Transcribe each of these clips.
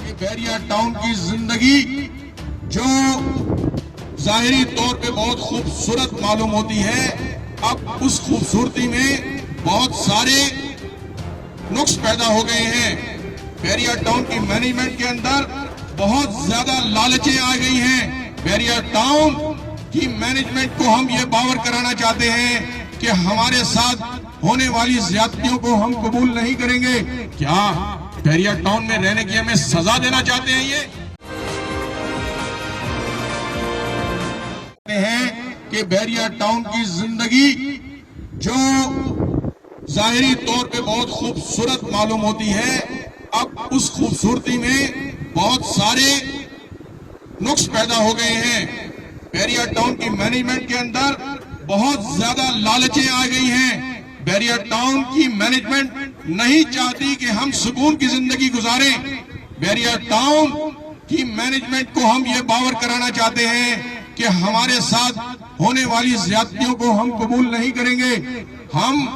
کہ بیریا ٹاؤن کی زندگی جو ظاہری طور پہ بہت خوبصورت معلوم ہوتی ہے، اب اس خوبصورتی میں بہت سارے نقص پیدا ہو گئے ہیں۔ بیریا ٹاؤن کی مینجمنٹ کے اندر بہت زیادہ لالچیں آ گئی ہیں۔ بیریا ٹاؤن کی مینجمنٹ کو ہم یہ باور کرانا چاہتے ہیں کہ ہمارے ساتھ ہونے والی زیادتیوں کو ہم قبول نہیں کریں گے۔ کیا بیریا ٹاؤن میں رہنے کی ہمیں سزا دینا چاہتے ہیں؟ یہ کہ بیریا ٹاؤن کی زندگی جو ظاہری طور پہ بہت خوبصورت معلوم ہوتی ہے، اب اس خوبصورتی میں بہت سارے نقص پیدا ہو گئے ہیں۔ بیریا ٹاؤن کی مینجمنٹ کے اندر بہت زیادہ لالچیں آ گئی ہیں۔ بیریا ٹاؤن کی مینجمنٹ نہیں چاہتی کہ ہم سکون کی زندگی گزاریں۔ بیریا ٹاؤن کی مینجمنٹ کو ہم یہ باور کرانا چاہتے ہیں کہ ہمارے ساتھ ہونے والی زیادتیوں کو ہم قبول نہیں کریں گے۔ ہم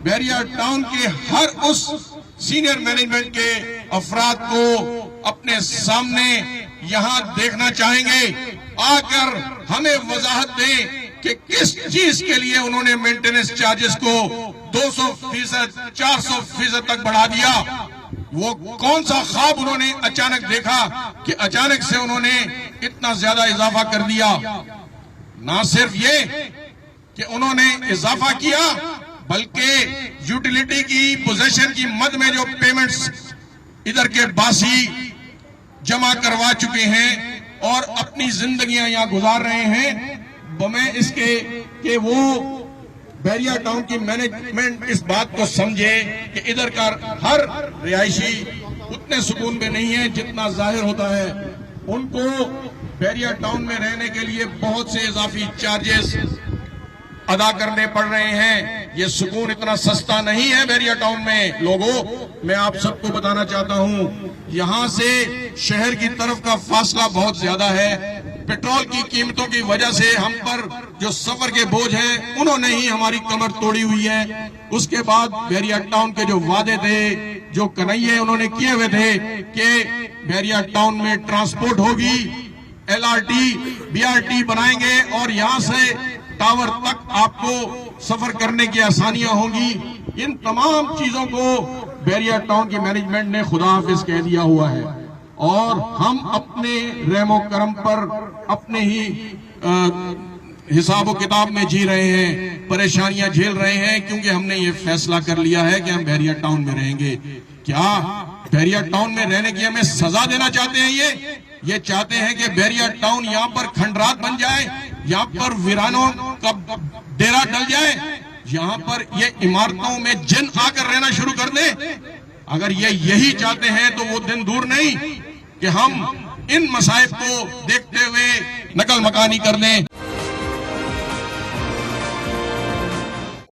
بیریا ٹاؤن کے ہر اس سینئر مینجمنٹ کے افراد کو اپنے سامنے یہاں دیکھنا چاہیں گے، آ کر ہمیں وضاحت دیں کہ کس چیز کے لیے انہوں نے مینٹیننس چارجز کو 200%، 400% تک بڑھا دیا۔ وہ کون سا خواب انہوں نے اچانک دیکھا کہ اچانک سے انہوں نے اتنا زیادہ اضافہ کر دیا؟ نہ صرف یہ کہ انہوں نے اضافہ کیا، بلکہ یوٹیلیٹی کی پوزیشن کی مد میں جو پیمنٹس ادھر کے باسی جمع کروا چکے ہیں اور اپنی زندگیاں یہاں گزار رہے ہیں، بمیں اس کے کہ وہ بیریا ٹاؤن کی مینجمنٹ اس بات کو سمجھے کہ ادھر کا ہر رہائشی اتنے سکون میں نہیں ہے جتنا ظاہر ہوتا ہے۔ ان کو بیریا ٹاؤن میں رہنے کے لیے بہت سے اضافی چارجز ادا کرنے پڑ رہے ہیں۔ یہ سکون اتنا سستا نہیں ہے بیریا ٹاؤن میں۔ لوگوں، میں آپ سب کو بتانا چاہتا ہوں، یہاں سے شہر کی طرف کا فاصلہ بہت زیادہ ہے۔ پیٹرول کی قیمتوں کی وجہ سے ہم پر جو سفر کے بوجھ ہیں، انہوں نے ہی ہماری کمر توڑی ہوئی ہے۔ اس کے بعد بیریا ٹاؤن کے جو وعدے تھے، جو کنیے انہوں نے کیے ہوئے تھے کہ بیریا ٹاؤن میں ٹرانسپورٹ ہوگی، LRT BRT بنائیں گے اور یہاں سے ٹاور تک آپ کو سفر کرنے کی آسانیاں ہوں گی، ان تمام چیزوں کو بیریا ٹاؤن کی مینجمنٹ نے خدا حافظ کہہ دیا ہوا ہے، اور ہم اپنے رحم و کرم پر اپنے ہی حساب و کتاب میں جی رہے ہیں، پریشانیاں جھیل رہے ہیں، کیونکہ ہم نے یہ فیصلہ کر لیا ہے کہ ہم بیریا ٹاؤن میں رہیں گے۔ کیا بیریا ٹاؤن میں رہنے کی ہمیں سزا دینا چاہتے ہیں؟ یہ چاہتے ہیں کہ بیریا ٹاؤن یہاں پر کھنڈرات بن جائے، یہاں پر ویرانوں کا ڈیرا ڈل جائے، یہاں پر یہ عمارتوں میں جن آ کر رہنا شروع کر دیں؟ اگر یہ یہی چاہتے ہیں تو وہ دن دور نہیں کہ ہم ان مصائب کو دیکھتے ہوئے نقل مکانی کر دیں۔